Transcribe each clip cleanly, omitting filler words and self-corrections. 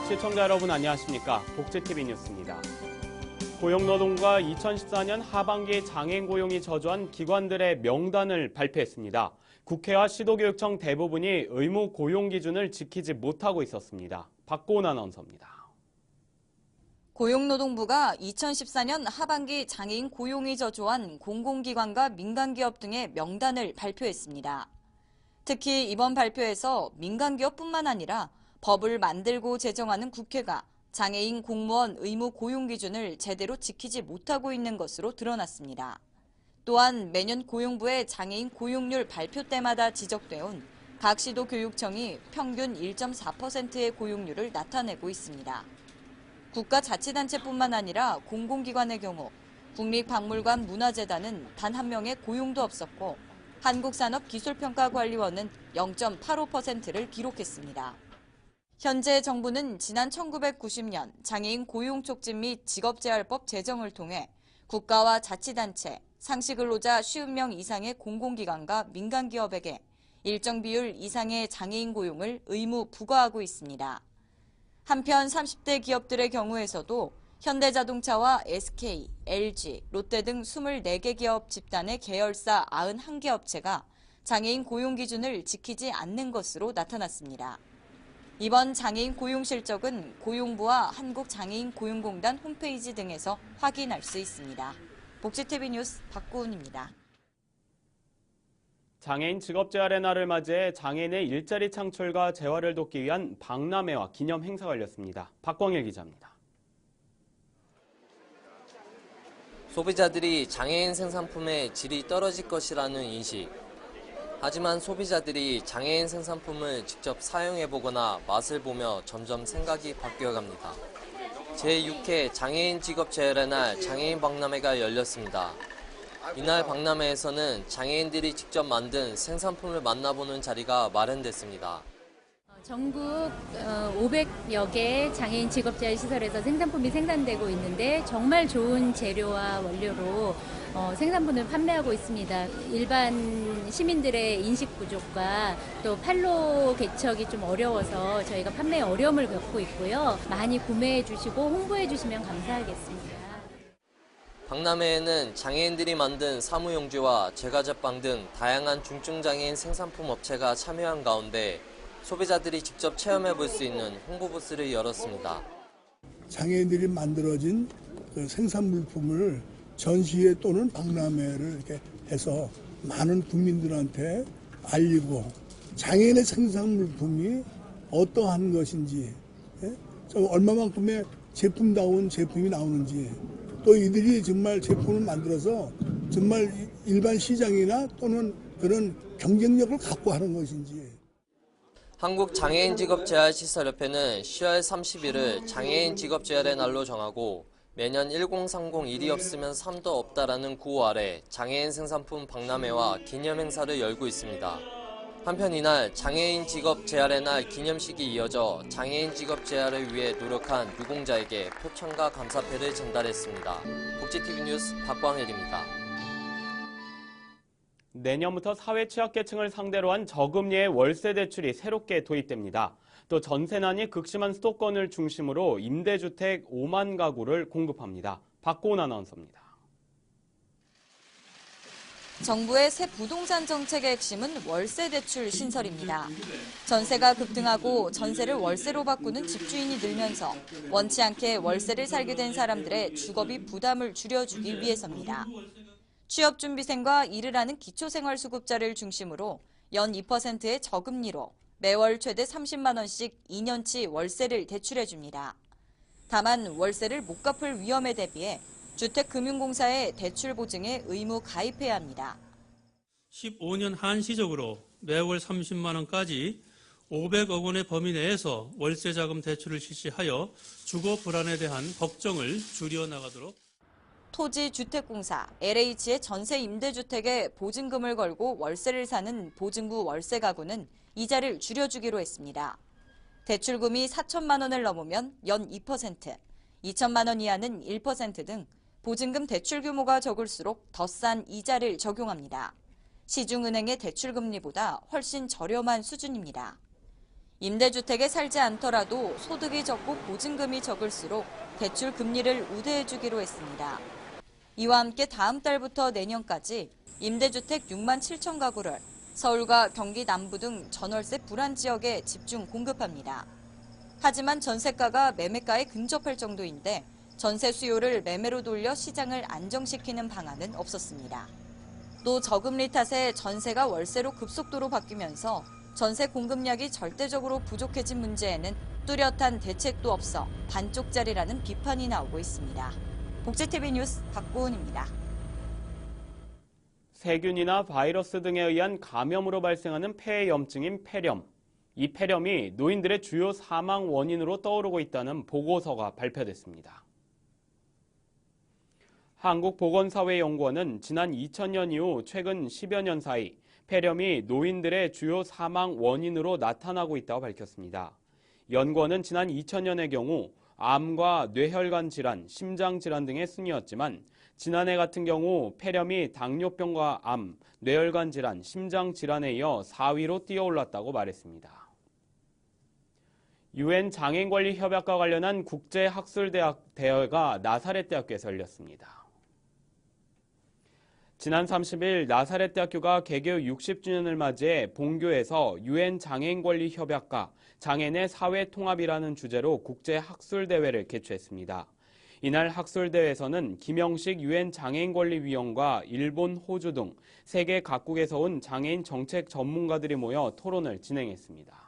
시청자 여러분 안녕하십니까? 복지TV 뉴스입니다. 고용노동부가 2014년 하반기 장애인 고용이 저조한 기관들의 명단을 발표했습니다. 국회와 시도교육청 대부분이 의무 고용 기준을 지키지 못하고 있었습니다. 박고은 아나운서입니다. 고용노동부가 2014년 하반기 장애인 고용이 저조한 공공기관과 민간기업 등의 명단을 발표했습니다. 특히 이번 발표에서 민간기업뿐만 아니라 법을 만들고 제정하는 국회가 장애인 공무원 의무 고용 기준을 제대로 지키지 못하고 있는 것으로 드러났습니다. 또한 매년 고용부의 장애인 고용률 발표 때마다 지적돼온 각 시도 교육청이 평균 1.4%의 고용률을 나타내고 있습니다. 국가자치단체뿐만 아니라 공공기관의 경우 국립박물관 문화재단은 단 한 명의 고용도 없었고 한국산업기술평가관리원은 0.85%를 기록했습니다. 현재 정부는 지난 1990년 장애인 고용 촉진 및 직업재활법 제정을 통해 국가와 자치단체, 상시근로자 50명 이상의 공공기관과 민간기업에게 일정 비율 이상의 장애인 고용을 의무 부과하고 있습니다. 한편 30대 기업들의 경우에서도 현대자동차와 SK, LG, 롯데 등 24개 기업 집단의 계열사 91개 업체가 장애인 고용 기준을 지키지 않는 것으로 나타났습니다. 이번 장애인 고용 실적은 고용부와 한국장애인고용공단 홈페이지 등에서 확인할 수 있습니다. 복지TV 뉴스 박고은입니다. 장애인 직업재활의 날을 맞이해 장애인의 일자리 창출과 재활을 돕기 위한 박람회와 기념 행사가 열렸습니다. 박광일 기자입니다. 소비자들이 장애인 생산품의 질이 떨어질 것이라는 인식. 하지만 소비자들이 장애인 생산품을 직접 사용해보거나 맛을 보며 점점 생각이 바뀌어갑니다. 제6회 장애인 직업재활의 날 장애인 박람회가 열렸습니다. 이날 박람회에서는 장애인들이 직접 만든 생산품을 만나보는 자리가 마련됐습니다. 전국 500여 개 장애인 직업재활시설에서 생산품이 생산되고 있는데 정말 좋은 재료와 원료로 생산품을 판매하고 있습니다. 일반 시민들의 인식 부족과 또 판로 개척이 좀 어려워서 저희가 판매에 어려움을 겪고 있고요. 많이 구매해 주시고 홍보해 주시면 감사하겠습니다. 박람회에는 장애인들이 만든 사무용지와 제과제빵 등 다양한 중증장애인 생산품 업체가 참여한 가운데 소비자들이 직접 체험해 볼 수 있는 홍보 부스를 열었습니다. 장애인들이 만들어진 그 생산 물품을 전시회 또는 박람회를 이렇게 해서 많은 국민들한테 알리고 장애인의 생산 물품이 어떠한 것인지, 얼마만큼의 제품다운 제품이 나오는지, 또 이들이 정말 제품을 만들어서 정말 일반 시장이나 또는 그런 경쟁력을 갖고 하는 것인지. 한국장애인직업재활시설협회는 10월 30일을 장애인 직업재활의 날로 정하고 매년 1030 일이 없으면 삶도 없다라는 구호 아래 장애인 생산품 박람회와 기념행사를 열고 있습니다. 한편 이날 장애인 직업재활의 날 기념식이 이어져 장애인 직업재활을 위해 노력한 유공자에게 표창과 감사패를 전달했습니다. 복지TV 뉴스 박광일입니다. 내년부터 사회 취약계층을 상대로 한 저금리의 월세 대출이 새롭게 도입됩니다. 또 전세난이 극심한 수도권을 중심으로 임대주택 5만 가구를 공급합니다. 박고은 아나운서입니다. 정부의 새 부동산 정책의 핵심은 월세 대출 신설입니다. 전세가 급등하고 전세를 월세로 바꾸는 집주인이 늘면서 원치 않게 월세를 살게 된 사람들의 주거비 부담을 줄여주기 위해서입니다. 취업준비생과 일을 하는 기초생활수급자를 중심으로 연 2%의 저금리로 매월 최대 30만 원씩 2년치 월세를 대출해줍니다. 다만 월세를 못 갚을 위험에 대비해 주택금융공사에 대출 보증에 의무 가입해야 합니다. 15년 한시적으로 매월 30만 원까지 500억 원의 범위 내에서 월세자금 대출을 실시하여 주거 불안에 대한 걱정을 줄여나가도록. 토지주택공사 LH의 전세 임대주택에 보증금을 걸고 월세를 사는 보증부 월세 가구는 이자를 줄여주기로 했습니다. 대출금이 4천만 원을 넘으면 연 2%, 2천만 원 이하는 1% 등 보증금 대출 규모가 적을수록 더 싼 이자를 적용합니다. 시중은행의 대출금리보다 훨씬 저렴한 수준입니다. 임대주택에 살지 않더라도 소득이 적고 보증금이 적을수록 대출 금리를 우대해주기로 했습니다. 이와 함께 다음 달부터 내년까지 임대주택 6만 7천 가구를 서울과 경기 남부 등 전월세 불안 지역에 집중 공급합니다. 하지만 전세가가 매매가에 근접할 정도인데 전세 수요를 매매로 돌려 시장을 안정시키는 방안은 없었습니다. 또 저금리 탓에 전세가 월세로 급속도로 바뀌면서 전세 공급량이 절대적으로 부족해진 문제에는 뚜렷한 대책도 없어 반쪽짜리라는 비판이 나오고 있습니다. 복지TV 뉴스 박고은입니다. 세균이나 바이러스 등에 의한 감염으로 발생하는 폐염증인 폐렴. 이 폐렴이 노인들의 주요 사망 원인으로 떠오르고 있다는 보고서가 발표됐습니다. 한국보건사회연구원은 지난 2000년 이후 최근 10여 년 사이 폐렴이 노인들의 주요 사망 원인으로 나타나고 있다고 밝혔습니다. 연구원은 지난 2000년의 경우 암과 뇌혈관 질환, 심장 질환 등의 순이었지만 지난해 같은 경우 폐렴이 당뇨병과 암, 뇌혈관 질환, 심장 질환에 이어 4위로 뛰어올랐다고 말했습니다. 유엔 장애인권리협약과 관련한 국제학술대회가 나사렛대학교에서 열렸습니다. 지난 30일 나사렛대학교가 개교 60주년을 맞이해 본교에서 유엔 장애인권리협약과 장애인의 사회통합이라는 주제로 국제학술대회를 개최했습니다. 이날 학술대회에서는 김영식 유엔 장애인권리위원과 일본, 호주 등 세계 각국에서 온 장애인 정책 전문가들이 모여 토론을 진행했습니다.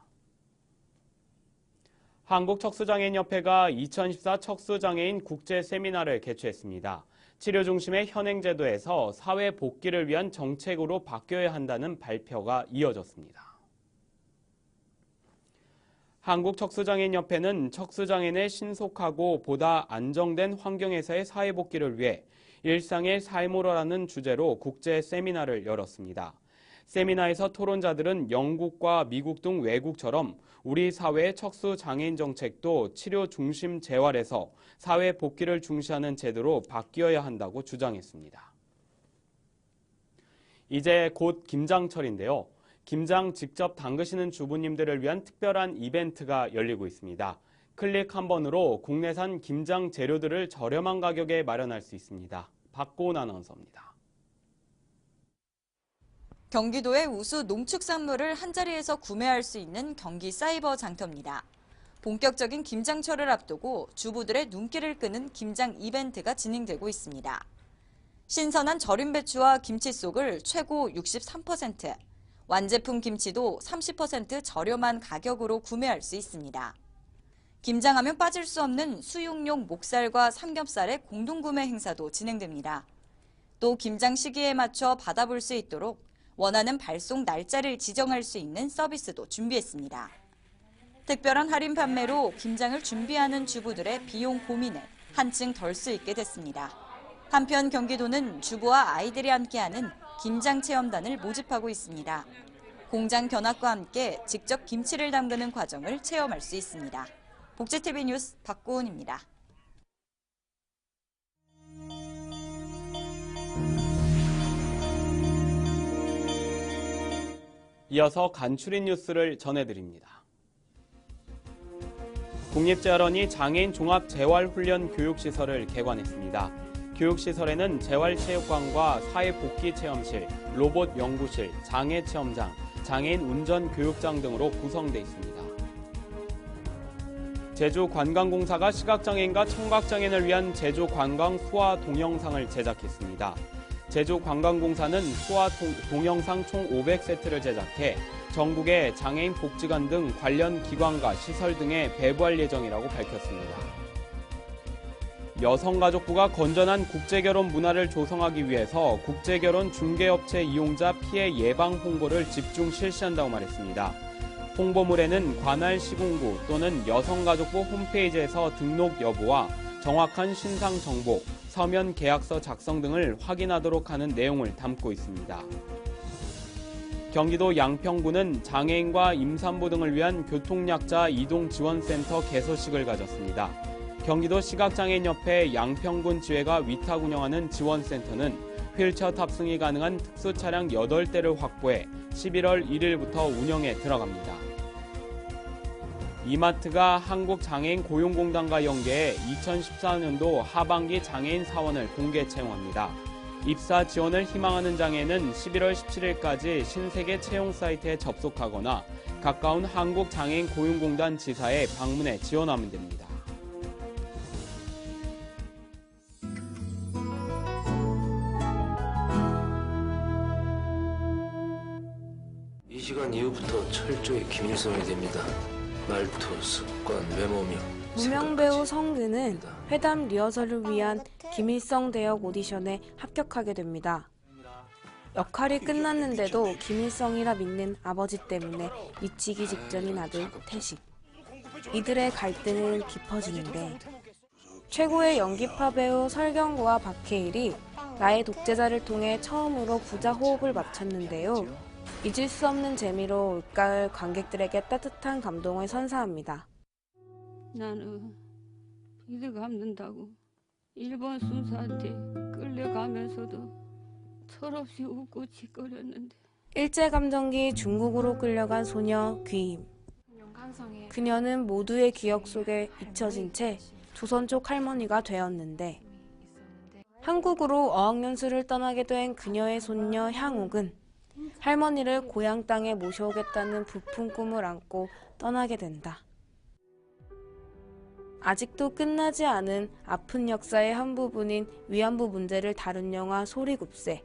한국척수장애인협회가 2014 척수장애인 국제세미나를 개최했습니다. 치료 중심의 현행제도에서 사회 복귀를 위한 정책으로 바뀌어야 한다는 발표가 이어졌습니다. 한국척수장애인협회는 척수장애인의 신속하고 보다 안정된 환경에서의 사회 복귀를 위해 일상의 삶으로라는 주제로 국제 세미나를 열었습니다. 세미나에서 토론자들은 영국과 미국 등 외국처럼 우리 사회의 척수장애인 정책도 치료 중심 재활에서 사회 복귀를 중시하는 제도로 바뀌어야 한다고 주장했습니다. 이제 곧 김장철인데요. 김장 직접 담그시는 주부님들을 위한 특별한 이벤트가 열리고 있습니다. 클릭 한 번으로 국내산 김장 재료들을 저렴한 가격에 마련할 수 있습니다. 박고은 아나운서입니다. 경기도의 우수 농축산물을 한자리에서 구매할 수 있는 경기 사이버 장터입니다. 본격적인 김장철을 앞두고 주부들의 눈길을 끄는 김장 이벤트가 진행되고 있습니다. 신선한 절임 배추와 김치 속을 최고 63%, 완제품 김치도 30% 저렴한 가격으로 구매할 수 있습니다. 김장하면 빠질 수 없는 수육용 목살과 삼겹살의 공동구매 행사도 진행됩니다. 또 김장 시기에 맞춰 받아볼 수 있도록 원하는 발송 날짜를 지정할 수 있는 서비스도 준비했습니다. 특별한 할인 판매로 김장을 준비하는 주부들의 비용 고민을 한층 덜 수 있게 됐습니다. 한편 경기도는 주부와 아이들이 함께하는 김장 체험단을 모집하고 있습니다. 공장 견학과 함께 직접 김치를 담그는 과정을 체험할 수 있습니다. 복지TV 뉴스 박고은입니다. 이어서 간추린 뉴스를 전해드립니다. 국립재활원이 장애인 종합재활훈련 교육시설을 개관했습니다. 교육시설에는 재활체육관과 사회복귀체험실, 로봇 연구실, 장애체험장, 장애인 운전교육장 등으로 구성돼 있습니다. 제주관광공사가 시각장애인과 청각장애인을 위한 제주관광 수화 동영상을 제작했습니다. 제주관광공사는 수화 동영상 총 500세트를 제작해 전국의 장애인 복지관 등 관련 기관과 시설 등에 배부할 예정이라고 밝혔습니다. 여성가족부가 건전한 국제결혼 문화를 조성하기 위해서 국제결혼 중개업체 이용자 피해 예방 홍보를 집중 실시한다고 말했습니다. 홍보물에는 관할 시군구 또는 여성가족부 홈페이지에서 등록 여부와 정확한 신상 정보, 서면 계약서 작성 등을 확인하도록 하는 내용을 담고 있습니다. 경기도 양평구는 장애인과 임산부 등을 위한 교통약자 이동지원센터 개소식을 가졌습니다. 경기도 시각장애인협회 양평군 지회가 위탁 운영하는 지원센터는 휠체어 탑승이 가능한 특수차량 8대를 확보해 11월 1일부터 운영에 들어갑니다. 이마트가 한국장애인 고용공단과 연계해 2014년도 하반기 장애인 사원을 공개 채용합니다. 입사 지원을 희망하는 장애인은 11월 17일까지 신세계 채용 사이트에 접속하거나 가까운 한국장애인 고용공단 지사에 방문해 지원하면 됩니다. 이 시간 이후부터 철저히 기밀성이 됩니다. 말투, 습관, 외모며 무명 배우 성근은 회담 리허설을 위한 김일성 대역 오디션에 합격하게 됩니다. 역할이 끝났는데도 김일성이라 믿는 아버지 때문에 미치기 직전인 아들 태식. 이들의 갈등은 깊어지는데 최고의 연기파 배우 설경구와 박해일이 나의 독재자를 통해 처음으로 부자 호흡을 맞췄는데요. 잊을 수 없는 재미로 올가을 관객들에게 따뜻한 감동을 선사합니다. 나는 비드 갚는다고 일본 순사한테 끌려가면서도 철없이 웃고 짓거렸는데 일제감정기 중국으로 끌려간 소녀 귀임. 그녀는 모두의 기억 속에 잊혀진 채 조선족 할머니가 되었는데 한국으로 어학연수를 떠나게 된 그녀의 손녀 향옥은 할머니를 고향 땅에 모셔오겠다는 부푼 꿈을 안고 떠나게 된다. 아직도 끝나지 않은 아픈 역사의 한 부분인 위안부 문제를 다룬 영화 소리굽새.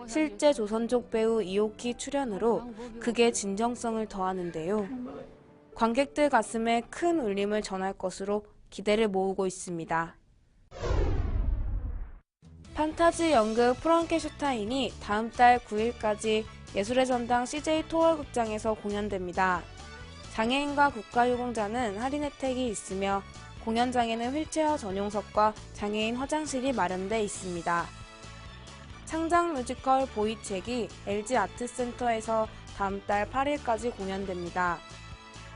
실제 조선족 배우 이오키 출연으로 극의 진정성을 더하는데요. 관객들 가슴에 큰 울림을 전할 것으로 기대를 모으고 있습니다. 판타지 연극 프랑켄슈타인이 다음 달 9일까지 예술의 전당 CJ 토월극장에서 공연됩니다. 장애인과 국가유공자는 할인 혜택이 있으며 공연장에는 휠체어 전용석과 장애인 화장실이 마련돼 있습니다. 창작 뮤지컬 보이책이 LG 아트센터에서 다음 달 8일까지 공연됩니다.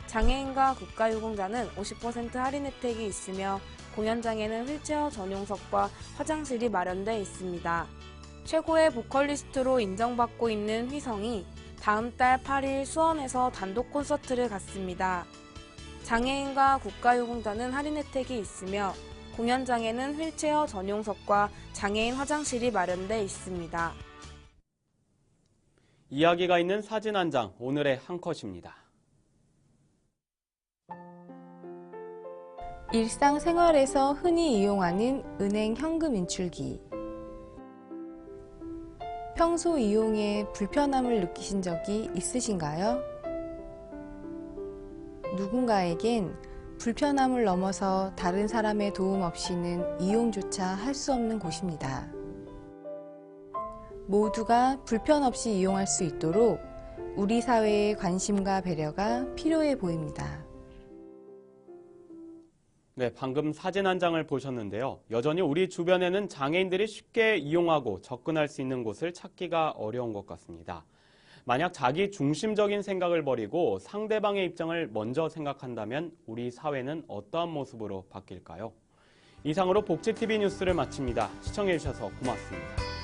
장애인과 국가유공자는 50% 할인 혜택이 있으며 공연장에는 휠체어 전용석과 화장실이 마련돼 있습니다. 최고의 보컬리스트로 인정받고 있는 휘성이 다음 달 8일 수원에서 단독 콘서트를 갖습니다. 장애인과 국가유공자는 할인 혜택이 있으며 공연장에는 휠체어 전용석과 장애인 화장실이 마련돼 있습니다. 이야기가 있는 사진 한 장, 오늘의 한 컷입니다. 일상생활에서 흔히 이용하는 은행 현금 인출기. 평소 이용에 불편함을 느끼신 적이 있으신가요? 누군가에겐 불편함을 넘어서 다른 사람의 도움 없이는 이용조차 할 수 없는 곳입니다. 모두가 불편 없이 이용할 수 있도록 우리 사회의 관심과 배려가 필요해 보입니다. 네, 방금 사진 한 장을 보셨는데요. 여전히 우리 주변에는 장애인들이 쉽게 이용하고 접근할 수 있는 곳을 찾기가 어려운 것 같습니다. 만약 자기 중심적인 생각을 버리고 상대방의 입장을 먼저 생각한다면 우리 사회는 어떠한 모습으로 바뀔까요? 이상으로 복지TV 뉴스를 마칩니다. 시청해주셔서 고맙습니다.